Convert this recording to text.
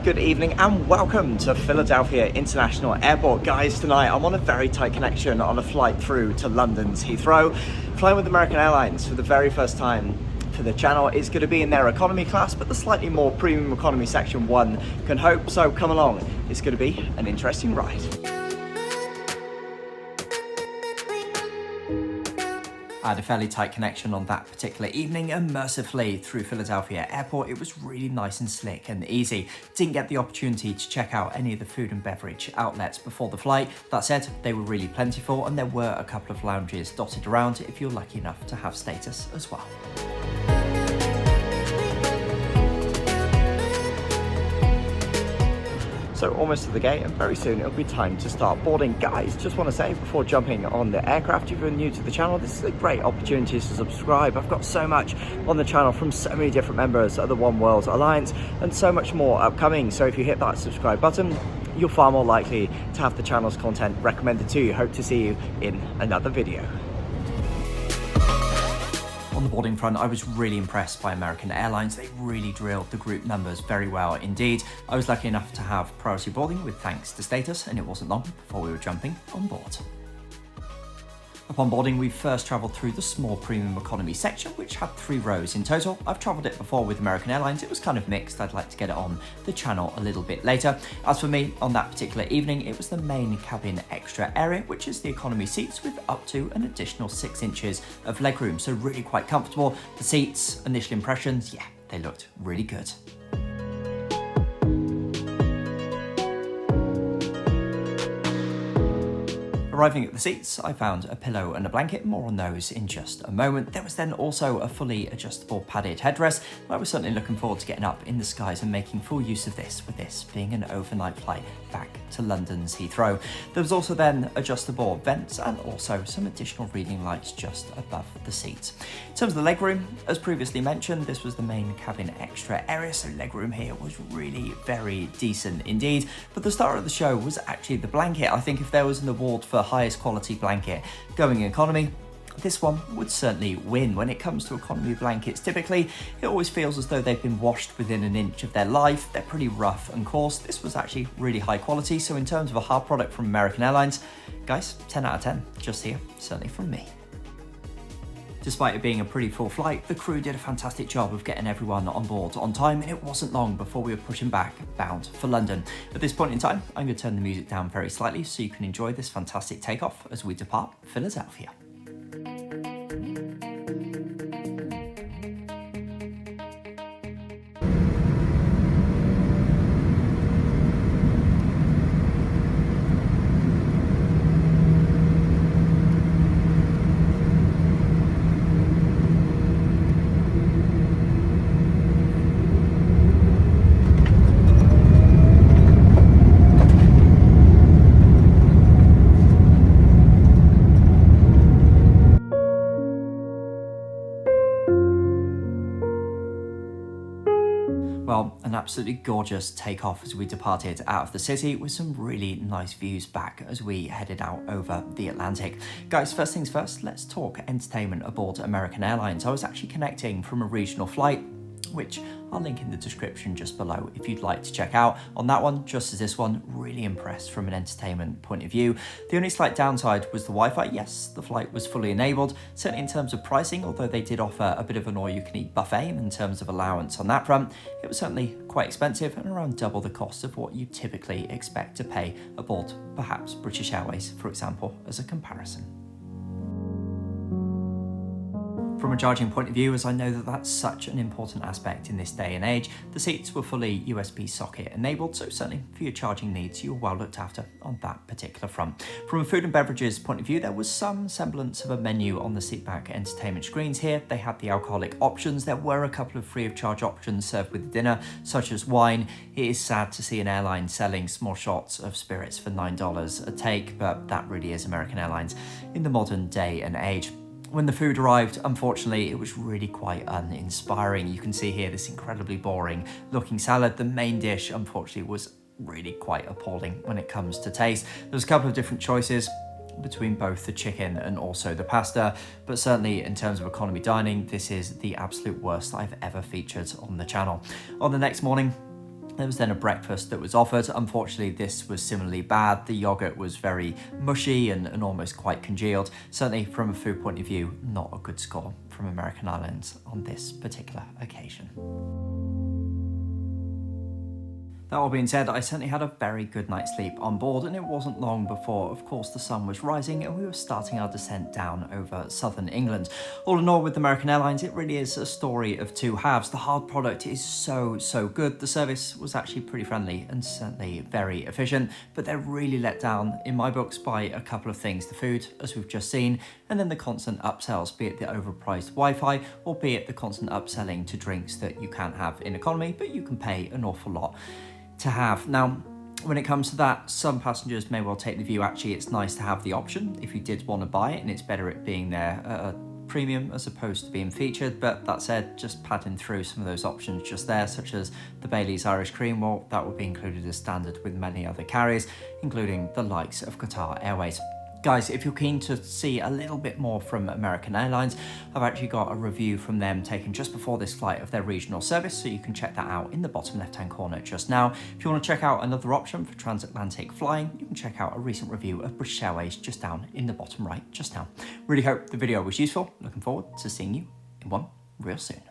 Good evening and welcome to Philadelphia International Airport. Guys, tonight I'm on a very tight connection on a flight through to London's Heathrow, flying with American Airlines for the very first time for the channel. It's going to be in their economy class, but the slightly more premium economy section one can hope. So come along, it's going to be an interesting ride. I had a fairly tight connection on that particular evening and mercifully through Philadelphia Airport. It was really nice and slick and easy. Didn't get the opportunity to check out any of the food and beverage outlets before the flight. That said, they were really plentiful and there were a couple of lounges dotted around if you're lucky enough to have status as well. So almost to the gate, and very soon it'll be time to start boarding. Guys, just want to say before jumping on the aircraft, if you're new to the channel, this is a great opportunity to subscribe. I've got so much on the channel from so many different members of the One World Alliance and so much more upcoming. So if you hit that subscribe button, you're far more likely to have the channel's content recommended to you. Hope to see you in another video. On the boarding front, I was really impressed by American Airlines. They really drilled the group numbers very well indeed. I was lucky enough to have priority boarding with thanks to status, and it wasn't long before we were jumping on board. Upon boarding, we first travelled through the small premium economy section, which had 3 rows in total. I've travelled it before with American Airlines. It was kind of mixed. I'd like to get it on the channel a little bit later. As for me, on that particular evening, it was the main cabin extra area, which is the economy seats with up to an additional 6 inches of legroom. So really quite comfortable. The seats, initial impressions, yeah, they looked really good. Arriving at the seats, I found a pillow and a blanket, more on those in just a moment. There was then also a fully adjustable padded headrest. I was certainly looking forward to getting up in the skies and making full use of this, with this being an overnight flight back to London's Heathrow. There was also then adjustable vents and also some additional reading lights just above the seats. In terms of the legroom, as previously mentioned, this was the main cabin extra area, so legroom here was really very decent indeed. But the star of the show was actually the blanket. I think if there was an award for highest quality blanket going economy, this one would certainly win. When it comes to economy blankets, typically it always feels as though they've been washed within an inch of their life. They're pretty rough and coarse. This was actually really high quality, so in terms of a hard product from American Airlines, guys, 10 out of 10 just here, certainly from me. Despite it being a pretty full flight, the crew did a fantastic job of getting everyone on board on time, and it wasn't long before we were pushing back, bound for London. At this point in time, I'm going to turn the music down very slightly so you can enjoy this fantastic takeoff as we depart Philadelphia. Well, an absolutely gorgeous takeoff as we departed out of the city with some really nice views back as we headed out over the Atlantic. Guys, first things first, let's talk entertainment aboard American Airlines. I was actually connecting from a regional flight, which I'll link in the description just below if you'd like to check out. On that one, just as this one, really impressed from an entertainment point of view. The only slight downside was the Wi-Fi. Yes, the flight was fully enabled, certainly in terms of pricing, although they did offer a bit of an all-you-can-eat buffet in terms of allowance on that front. It was certainly quite expensive and around double the cost of what you typically expect to pay aboard perhaps British Airways, for example, as a comparison. From a charging point of view, as I know that that's such an important aspect in this day and age, the seats were fully USB socket enabled, so certainly for your charging needs, you're well looked after on that particular front. From a food and beverages point of view, there was some semblance of a menu on the seatback entertainment screens here. They had the alcoholic options. There were a couple of free of charge options served with dinner, such as wine. It is sad to see an airline selling small shots of spirits for $9 a take, but that really is American Airlines in the modern day and age. When the food arrived, unfortunately, it was really quite uninspiring. You can see here this incredibly boring looking salad. The main dish, unfortunately, was really quite appalling when it comes to taste. There's a couple of different choices between both the chicken and also the pasta, but certainly in terms of economy dining, this is the absolute worst I've ever featured on the channel. On the next morning, There was then a breakfast that was offered. Unfortunately, this was similarly bad. The yogurt was very mushy and almost quite congealed. Certainly from a food point of view, not a good score from American Airlines on this particular occasion. That all being said, I certainly had a very good night's sleep on board, and it wasn't long before, of course, the sun was rising and we were starting our descent down over southern England. All in all, with American Airlines, it really is a story of two halves. The hard product is so good. The service was actually pretty friendly and certainly very efficient, but they're really let down, in my books, by a couple of things. The food, as we've just seen, and then the constant upsells, be it the overpriced Wi-Fi, or be it the constant upselling to drinks that you can't have in economy, but you can pay an awful lot to have. Now, when it comes to that, some passengers may well take the view, actually, it's nice to have the option if you did want to buy it, and it's better it being there at a premium as opposed to being featured. But that said, just padding through some of those options just there, such as the Bailey's Irish Cream, well, that would be included as standard with many other carriers, including the likes of Qatar Airways. Guys, if you're keen to see a little bit more from American Airlines, I've actually got a review from them taken just before this flight of their regional service, so you can check that out in the bottom left-hand corner just now. If you want to check out another option for transatlantic flying, you can check out a recent review of British Airways just down in the bottom right just now. Really hope the video was useful. Looking forward to seeing you in one real soon.